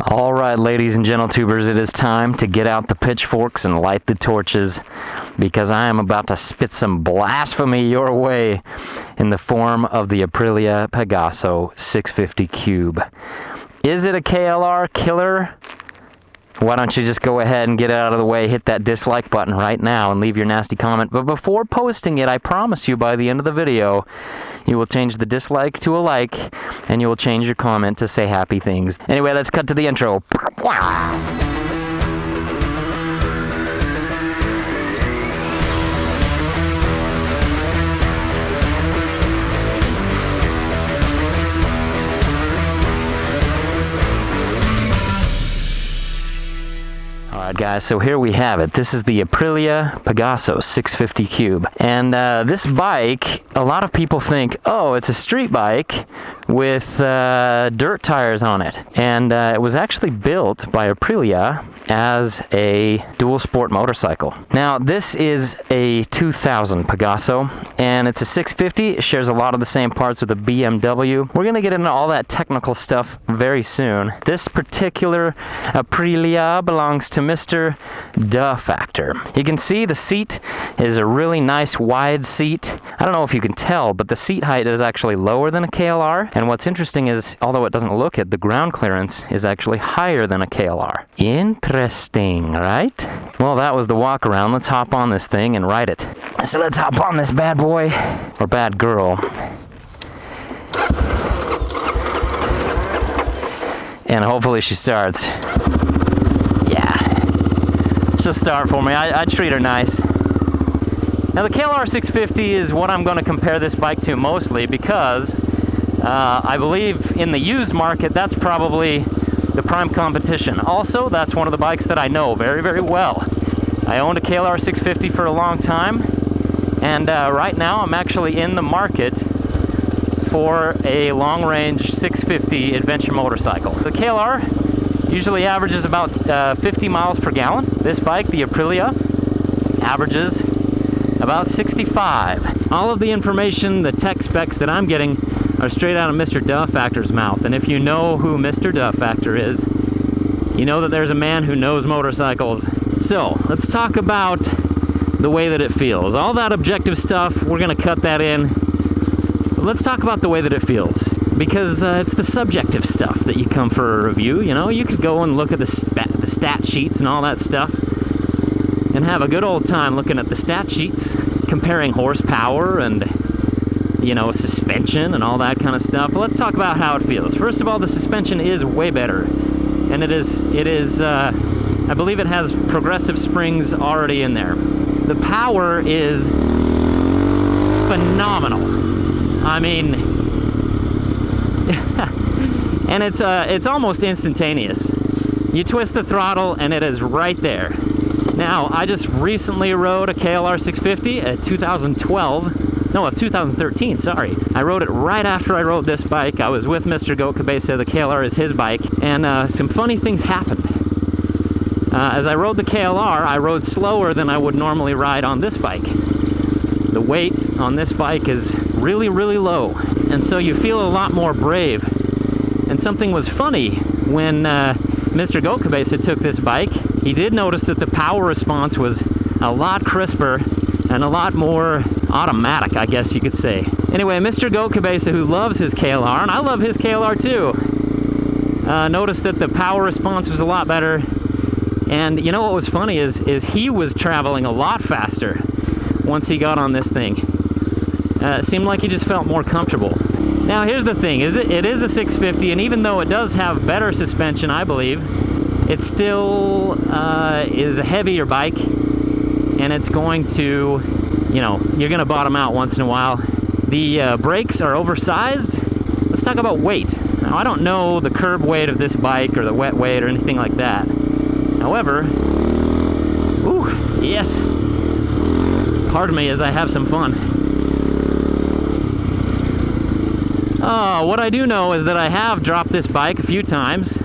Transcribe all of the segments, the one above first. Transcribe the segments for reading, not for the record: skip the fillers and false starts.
All right, ladies and gentle-tubers, it is time to get out the pitchforks and light the torches, because I am about to spit some blasphemy your way in the form of the Aprilia Pegaso 650 Cube. Is it a KLR killer? Why don't you just go ahead and get it out of the way, hit that dislike button right now and leave your nasty comment. But before posting it, I promise you by the end of the video, you will change the dislike to a like, and you will change your comment to say happy things. Anyway, let's cut to the intro. Alright guys, so here we have it. This is the Aprilia Pegaso 650 Cube. And this bike, a lot of people think, oh, it's a street bike with dirt tires on it. And it was actually built by Aprilia as a dual sport motorcycle. Now this is a 2000 Pegaso and it's a 650. It shares a lot of the same parts with a BMW. We're gonna get into all that technical stuff very soon. This particular Aprilia belongs to Mr. Duh Factor. You can see the seat is a really nice wide seat. I don't know if you can tell, but the seat height is actually lower than a KLR. And what's interesting is, although it doesn't look it, the ground clearance is actually higher than a KLR. Interesting, right? Well, that was the walk around. Let's hop on this thing and ride it. So let's hop on this bad boy, or bad girl. And hopefully she starts. Yeah. She'll start for me. I treat her nice. Now the KLR 650 is what I'm going to compare this bike to mostly, because I believe in the used market that's probably the prime competition. Also, that's one of the bikes that I know very, very well. I owned a KLR 650 for a long time, and right now I'm actually in the market for a long-range 650 adventure motorcycle. The KLR usually averages about 50 miles per gallon. This bike, the Aprilia, averages about 65. All of the information, the tech specs that I'm getting are straight out of Mr. Duh Factor's mouth. And if you know who Mr. Duh Factor is, you know that there's a man who knows motorcycles. So let's talk about the way that it feels. All that objective stuff, we're gonna cut that in. But let's talk about the way that it feels, because it's the subjective stuff that you come for a review. You know, you could go and look at the stat sheets and all that stuff and have a good old time looking at the stat sheets, comparing horsepower and, you know, suspension and all that kind of stuff. But let's talk about how it feels. First of all, the suspension is way better, and it is I believe it has progressive springs already in there. The power is phenomenal. I mean, and it's almost instantaneous. You twist the throttle and it is right there. Now, I just recently rode a KLR 650, a 2012. No, a 2013, sorry. I rode it right after I rode this bike. I was with Mr. Goat Cabeza, the KLR is his bike, and some funny things happened. As I rode the KLR, I rode slower than I would normally ride on this bike. The weight on this bike is really, really low, and so you feel a lot more brave. And something was funny when Mr. Goat Cabeza took this bike. He did notice that the power response was a lot crisper and a lot more automatic, I guess you could say. Anyway, Mr. Goat Cabeza, who loves his KLR, and I love his KLR too, noticed that the power response was a lot better. And you know what was funny is he was traveling a lot faster once he got on this thing. It seemed like he just felt more comfortable. Now here's the thing, it is a 650, and even though it does have better suspension, I believe, it still is a heavier bike, and it's going to, you know, you're gonna bottom out once in a while. The brakes are oversized. Let's talk about weight. Now I don't know the curb weight of this bike or the wet weight or anything like that. However, ooh, yes, pardon me as I have some fun. What I do know is that I have dropped this bike a few times.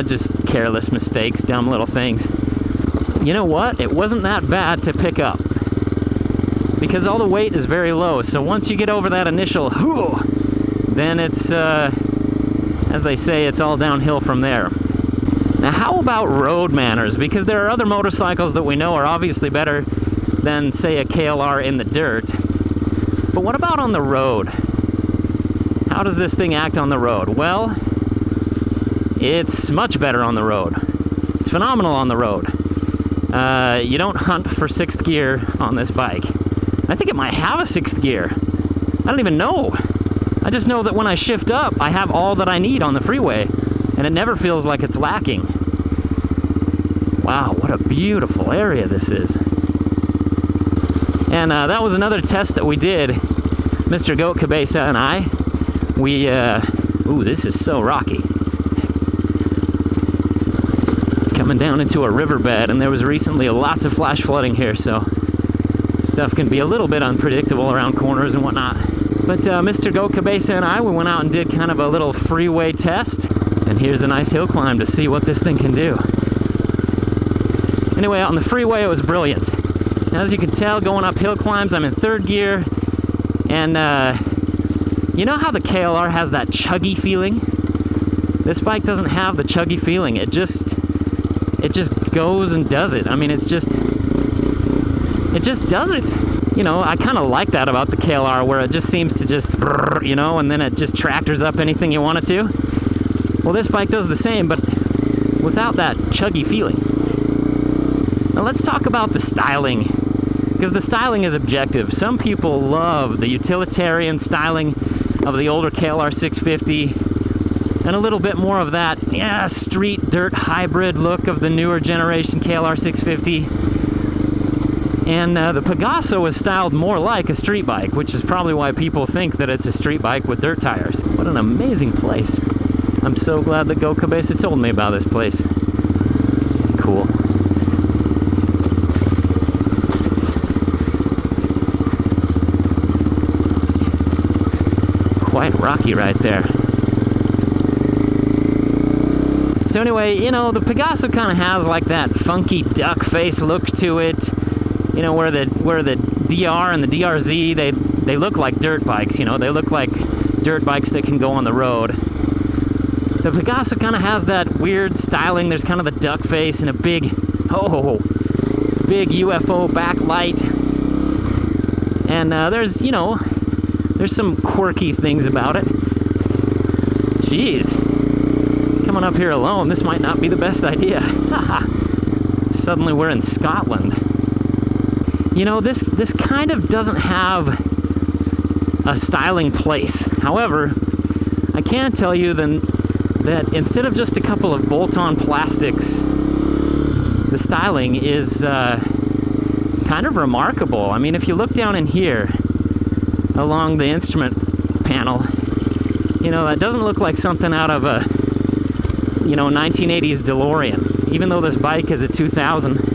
Just careless mistakes, dumb little things. You know what? It wasn't that bad to pick up, because all the weight is very low. So once you get over that initial, then it's as they say, it's all downhill from there. Now, how about road manners? Because there are other motorcycles that we know are obviously better than, say, a KLR in the dirt. But what about on the road? How does this thing act on the road? Well, it's much better on the road. It's phenomenal on the road. You don't hunt for 6th gear on this bike. I think it might have a 6th gear. I don't even know. I just know that when I shift up, I have all that I need on the freeway, and it never feels like it's lacking. Wow, what a beautiful area this is. And that was another test that we did, Mr. Goat Cabeza and I. We, ooh, this is so rocky. Coming down into a riverbed, and there was recently lots of flash flooding here, so stuff can be a little bit unpredictable around corners and whatnot. But Mr. Goat Cabeza and I, we went out and did kind of a little freeway test, and here's a nice hill climb to see what this thing can do. Anyway, on the freeway it was brilliant. As you can tell, going up hill climbs, I'm in 3rd gear, and you know how the KLR has that chuggy feeling? This bike doesn't have the chuggy feeling. It just goes and does it. I mean, it just does it. You know, I kind of like that about the KLR, where it just seems to just, you know, and then it just tractors up anything you want it to. Well, this bike does the same, but without that chuggy feeling. Now let's talk about the styling, because the styling is objective. Some people love the utilitarian styling of the older KLR 650, and a little bit more of that, yeah, street dirt hybrid look of the newer generation KLR 650. And the Pegaso is styled more like a street bike, which is probably why people think that it's a street bike with dirt tires. What an amazing place. I'm so glad that Goat Cabeza told me about this place. Cool. Quite rocky right there. So anyway, you know, the Pegaso kind of has like that funky duck face look to it. You know, where the DR and the DRZ, they look like dirt bikes, you know, they look like dirt bikes that can go on the road. The Pegaso kind of has that weird styling. There's kind of the duck face and a big, big UFO backlight. And there's, you know, there's some quirky things about it. Jeez. Coming up here alone, this might not be the best idea. Suddenly we're in Scotland. You know, this kind of doesn't have a styling place. However, I can tell you then that instead of just a couple of bolt-on plastics, the styling is kind of remarkable. I mean, if you look down in here along the instrument panel, you know, that doesn't look like something out of a, you know, 1980s DeLorean. Even though this bike is a 2000,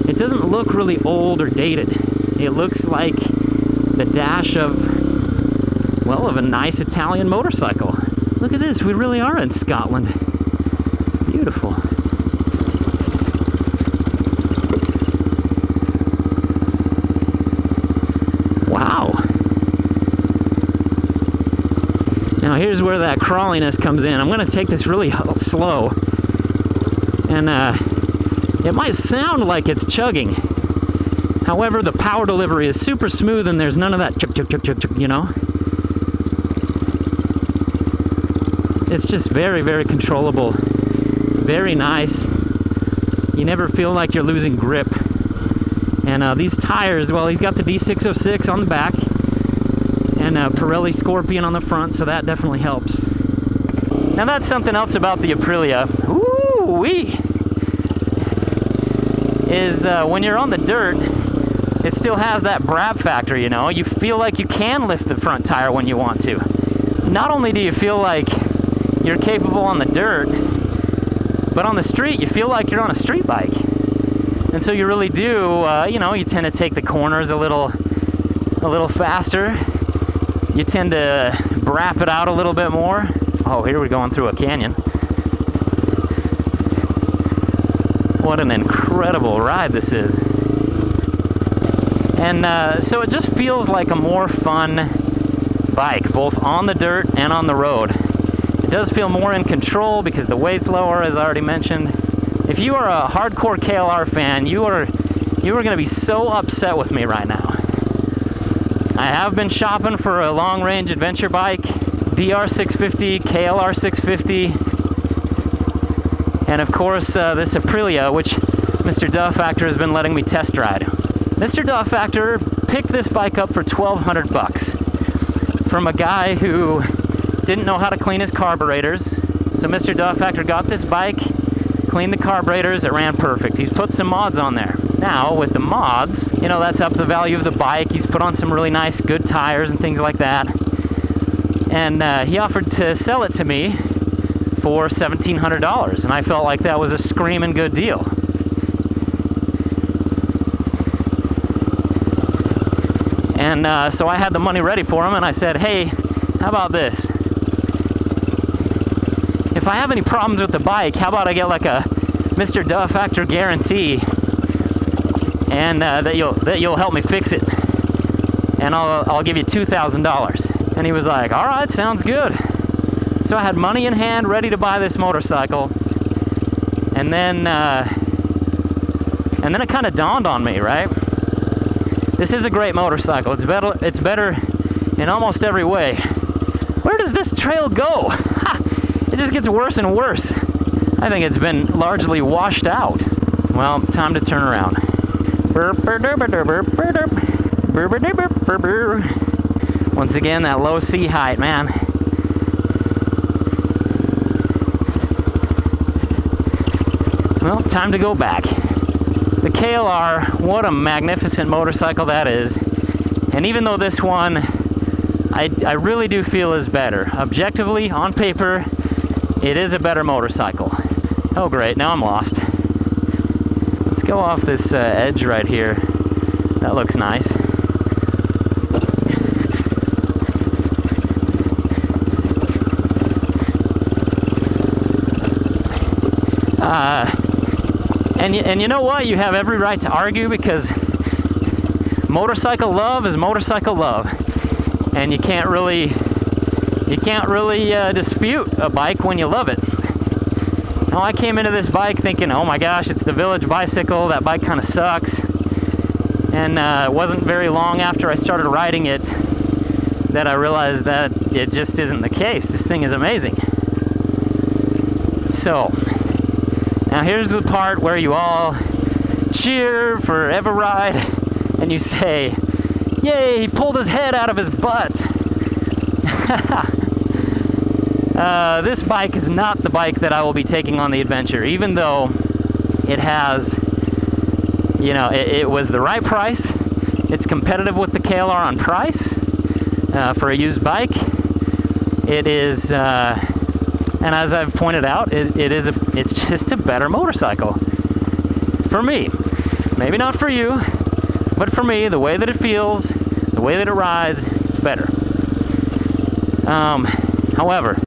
it doesn't look really old or dated. It looks like the dash of, well, of a nice Italian motorcycle. Look at this, we really are in Scotland. Beautiful. Wow. Now here's where that crawliness comes in. I'm gonna take this really slow. And it might sound like it's chugging. However, the power delivery is super smooth and there's none of that chug, chug, chug, chug, chug, you know? It's just very, very controllable. Very nice. You never feel like you're losing grip. And these tires, well, he's got the D606 on the back and a Pirelli Scorpion on the front, so that definitely helps. Now that's something else about the Aprilia. Ooh-wee! Is when you're on the dirt, it still has that brab factor, you know? You feel like you can lift the front tire when you want to. Not only do you feel like you're capable on the dirt, but on the street, you feel like you're on a street bike. And so you really do, you know, you tend to take the corners a little faster. You tend to brap it out a little bit more. Oh, here we're going through a canyon. What an incredible ride this is. And so it just feels like a more fun bike, both on the dirt and on the road. It It does feel more in control because the weight's lower, as I already mentioned. If you are a hardcore KLR fan, you are going to be so upset with me right now. I have been shopping for a long-range adventure bike, DR650, KLR 650, and of course this Aprilia, which Mr. Duh Factor has been letting me test ride. Mr. Duh Factor picked this bike up for $1,200 from a guy who didn't know how to clean his carburetors. So Mr. Duh Factor got this bike, cleaned the carburetors, it ran perfect. He's put some mods on there. Now, with the mods, you know, that's up the value of the bike. He's put on some really nice, good tires and things like that. And he offered to sell it to me for $1,700, and I felt like that was a screaming good deal. And so I had the money ready for him, and I said, hey, how about this? If I have any problems with the bike, how about I get like a Mr. Duh Factor guarantee, and that you'll help me fix it, and I'll give you $2,000. And he was like, all right, sounds good. So I had money in hand, ready to buy this motorcycle, and then it kind of dawned on me, right? This is a great motorcycle. It's better in almost every way. Where does this trail go? It just gets worse and worse. I think it's been largely washed out. Well, time to turn around. Once again, that low C height, man. Well, time to go back. The KLR, what a magnificent motorcycle that is. And even though this one, I really do feel is better. Objectively, on paper, it is a better motorcycle. Oh great, now I'm lost. Let's go off this edge right here. That looks nice. And you know what? You have every right to argue, because motorcycle love is motorcycle love, and you can't really dispute a bike when you love it. Now, I came into this bike thinking, oh my gosh, it's the village bicycle. That bike kind of sucks. And it wasn't very long after I started riding it that I realized that it just isn't the case. This thing is amazing. So, now here's the part where you all cheer for eveRide and you say, yay, he pulled his head out of his butt. This bike is not the bike that I will be taking on the adventure, even though it has, you know, it was the right price. It's competitive with the KLR on price for a used bike. It is, and as I've pointed out, it's just a better motorcycle. For me. Maybe not for you, but for me, the way that it feels, the way that it rides, it's better. However,